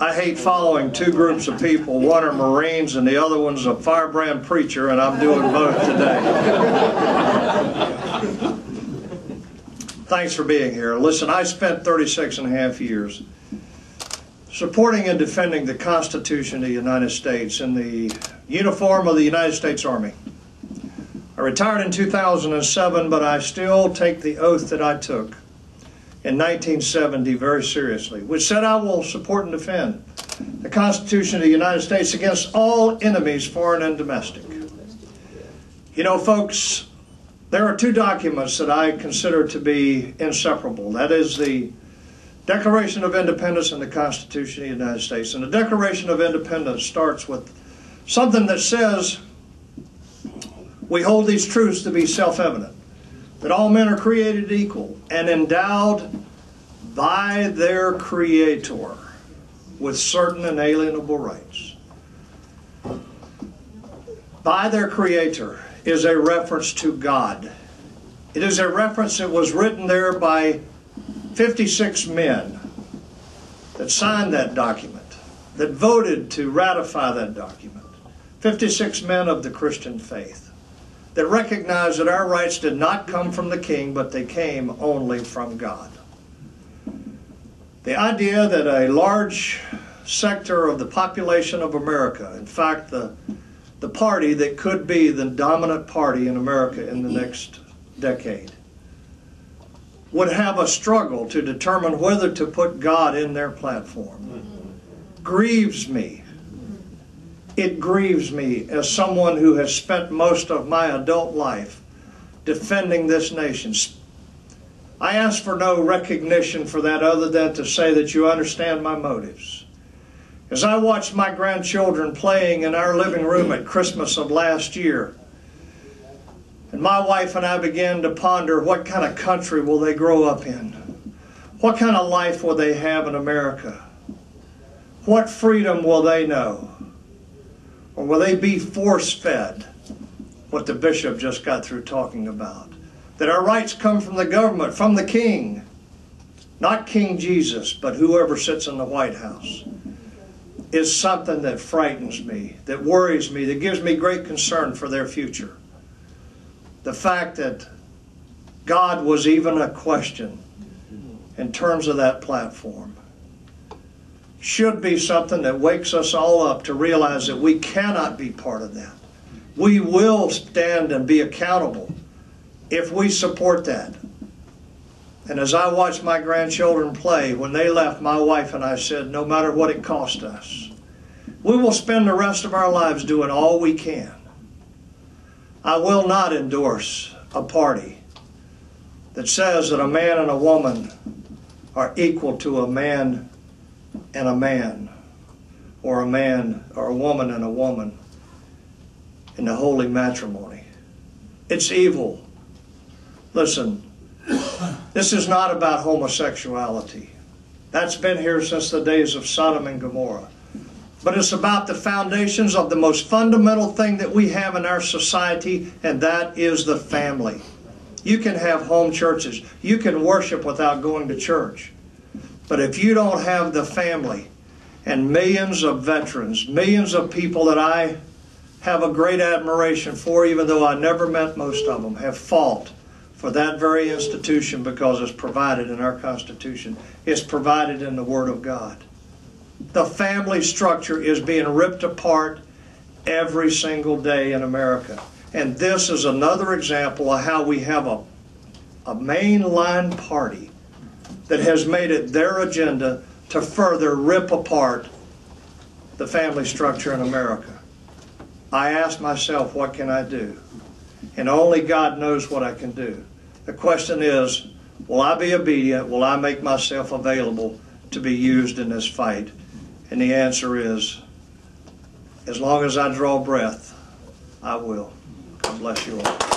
I hate following two groups of people. One are Marines and the other one's a firebrand preacher, and I'm doing both today. Thanks for being here. Listen, I spent 36 and a half years supporting and defending the Constitution of the United States in the uniform of the United States Army. I retired in 2007, but I still take the oath that I took in 1970 very seriously, which said I will support and defend the Constitution of the United States against all enemies, foreign and domestic. You know, folks, there are two documents that I consider to be inseparable. That is the Declaration of Independence and the Constitution of the United States. And the Declaration of Independence starts with something that says, we hold these truths to be self-evident, that all men are created equal and endowed by their Creator with certain inalienable rights. By their Creator is a reference to God. It is a reference that was written there by 56 men that signed that document, that voted to ratify that document. 56 men of the Christian faith that recognized that our rights did not come from the king, but they came only from God. The idea that a large sector of the population of America, in fact the party that could be the dominant party in America in the next decade, would have a struggle to determine whether to put God in their platform, grieves me. It grieves me as someone who has spent most of my adult life defending this nation. I ask for no recognition for that other than to say that you understand my motives. As I watched my grandchildren playing in our living room at Christmas of last year, and my wife and I began to ponder, what kind of country will they grow up in? What kind of life will they have in America? What freedom will they know? Or will they be force-fed what the bishop just got through talking about? That our rights come from the government, from the king. Not King Jesus, but whoever sits in the White House. Is something that frightens me, that worries me, that gives me great concern for their future. The fact that God was even a question in terms of that platform should be something that wakes us all up to realize that we cannot be part of that. We will stand and be accountable if we support that. And as I watched my grandchildren play, when they left, my wife and I said, no matter what it cost us, we will spend the rest of our lives doing all we can. I will not endorse a party that says that a man and a woman are equal to a man and a man, or a man or a woman and a woman in the holy matrimony. It's evil. Listen, this is not about homosexuality. That's been here since the days of Sodom and Gomorrah. But it's about the foundations of the most fundamental thing that we have in our society, and that is the family. You can have home churches. You can worship without going to church. But if you don't have the family, and millions of veterans, millions of people that I have a great admiration for, even though I never met most of them, have fought for that very institution because it's provided in our Constitution. It's provided in the Word of God. The family structure is being ripped apart every single day in America. And this is another example of how we have a mainline party that has made it their agenda to further rip apart the family structure in America. I ask myself, what can I do? And only God knows what I can do. The question is, will I be obedient? Will I make myself available to be used in this fight? And the answer is, as long as I draw breath, I will. God bless you all.